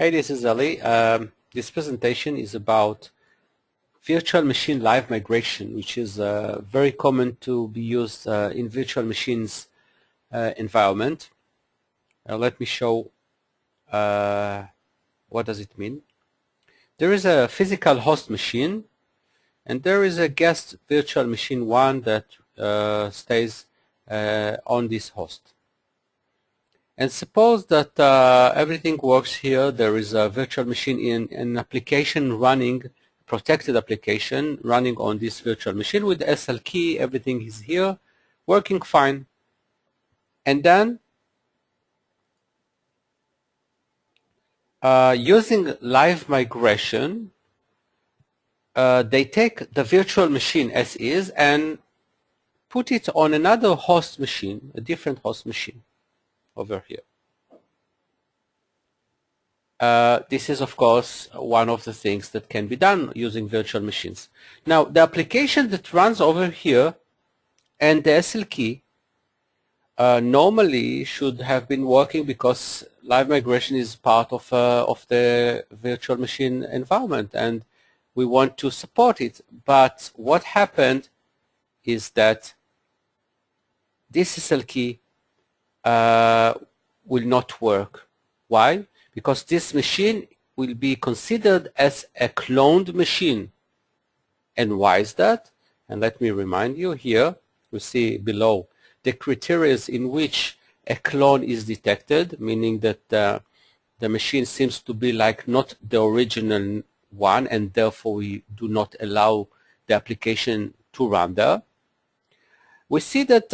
Hey, this is Ali. This presentation is about virtual machine live migration, which is very common to be used in virtual machines environment. Let me show what does it mean. There is a physical host machine, and there is a guest virtual machine one that stays on this host. And suppose that everything works here. There is a virtual machine in an application running, protected application running on this virtual machine with the SL key. Everything is here, working fine. And then using live migration, they take the virtual machine as is and put it on another host machine, a different host machine over here. This is, of course, one of the things that can be done using virtual machines. Now, the application that runs over here and the SL key normally should have been working because live migration is part of the virtual machine environment, and we want to support it. But what happened is that this SL key will not work. Why? Because this machine will be considered as a cloned machine. And why is that? And let me remind you here, you see below the criteria in which a clone is detected, meaning that the machine seems to be like not the original one, and therefore we do not allow the application to run there. We see that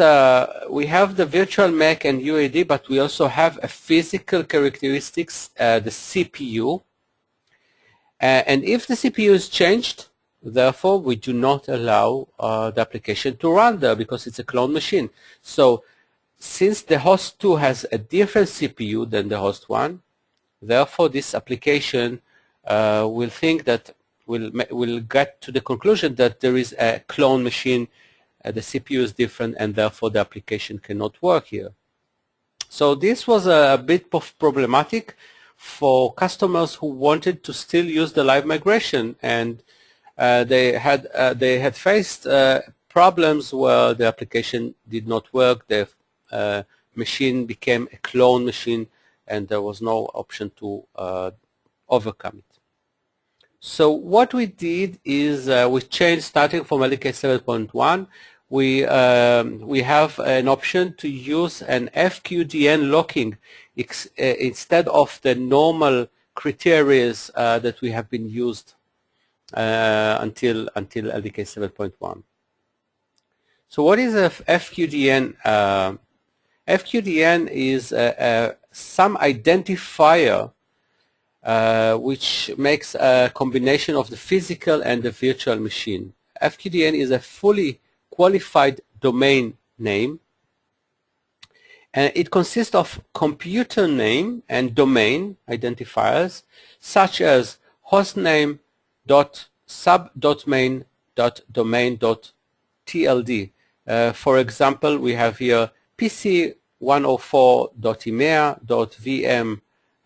we have the virtual MAC and UAD, but we also have a physical characteristics, the CPU. And if the CPU is changed, therefore we do not allow the application to run there because it's a clone machine. So since the host 2 has a different CPU than the host 1, therefore this application will think that will get to the conclusion that there is a clone machine. The CPU is different, and therefore the application cannot work here. So this was a bit problematic for customers who wanted to still use the live migration, and they had faced problems where the application did not work. The machine became a clone machine, and there was no option to overcome it. So what we did is we changed, starting from LDK 7.1, we have an option to use an FQDN locking instead of the normal criteria that we have been used until LDK 7.1. So what is a FQDN? FQDN is some identifier which makes a combination of the physical and the virtual machine. FQDN is a fully qualified domain name, and it consists of computer name and domain identifiers such as hostname.sub.main.domain.tld. For example, we have here pc104.emea.vm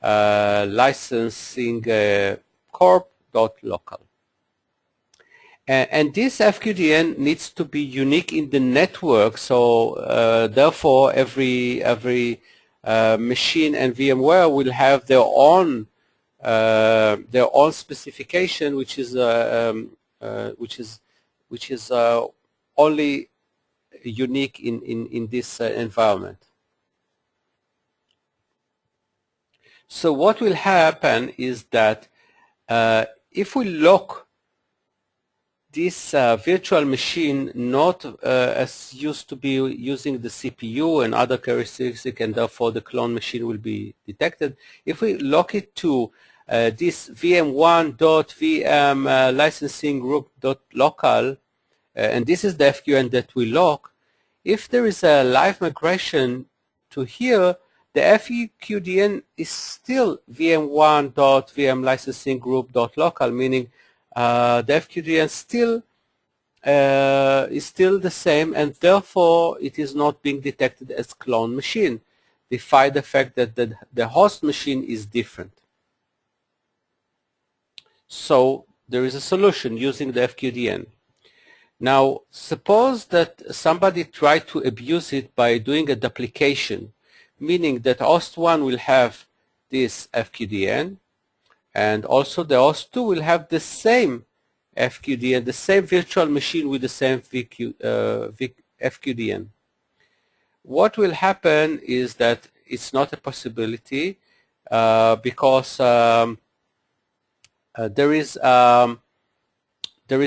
licensing corp.local. And this FQDN needs to be unique in the network, so therefore every machine and VMware will have their own specification, which is only unique in this environment. So what will happen is that if we lock this virtual machine not as used to be using the CPU and other characteristics, and therefore the clone machine will be detected. If we lock it to this vm1.vm licensing group.local, and this is the FQDN that we lock, if there is a live migration to here, the FQDN is still vm1.vm licensing group.local, meaning the FQDN is still the same, and therefore it is not being detected as clone machine, despite the fact that the host machine is different. So there is a solution using the FQDN. Now, suppose that somebody tried to abuse it by doing a duplication, meaning that host 1 will have this FQDN, and also the host 2 will have the same FQDN, the same virtual machine with the same FQDN. What will happen is that it's not a possibility because there is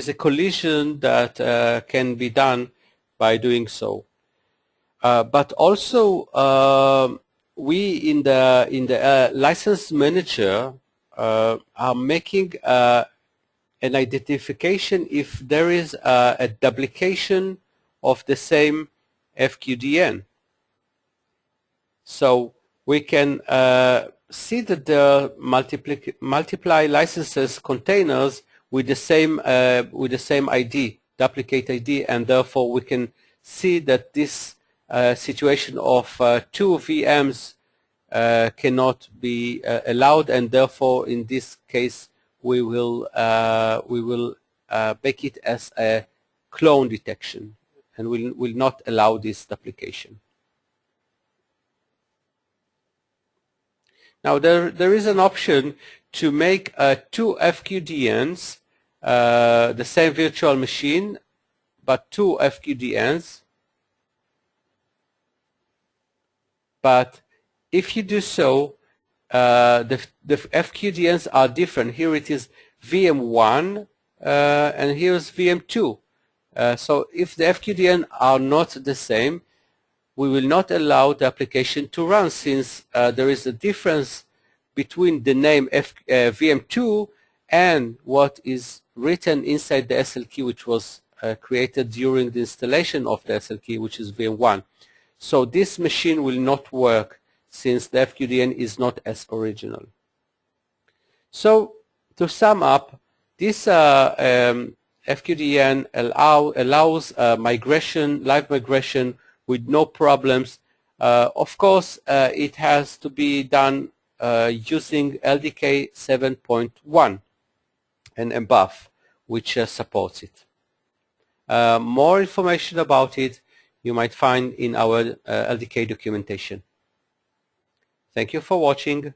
a collision that can be done by doing so. But also we in the license manager are making an identification if there is a duplication of the same FQDN. So we can see that the multiply licenses containers with the same ID, duplicate ID, and therefore we can see that this situation of two VMs cannot be allowed, and therefore in this case we will make it as a clone detection and will not allow this duplication. Now there is an option to make two FQDNs, the same virtual machine, but two FQDNs. But if you do so, the FQDNs are different. Here it is VM1 and here's VM2. So if the FQDN are not the same, we will not allow the application to run, since there is a difference between the name VM2 and what is written inside the SL key, which was created during the installation of the SL key, which is VM1. So this machine will not work since the FQDN is not as original. So to sum up, this FQDN allows migration, live migration with no problems. Of course, it has to be done using LDK 7.1 and above, which supports it. More information about it you might find in our LDK documentation. Thank you for watching.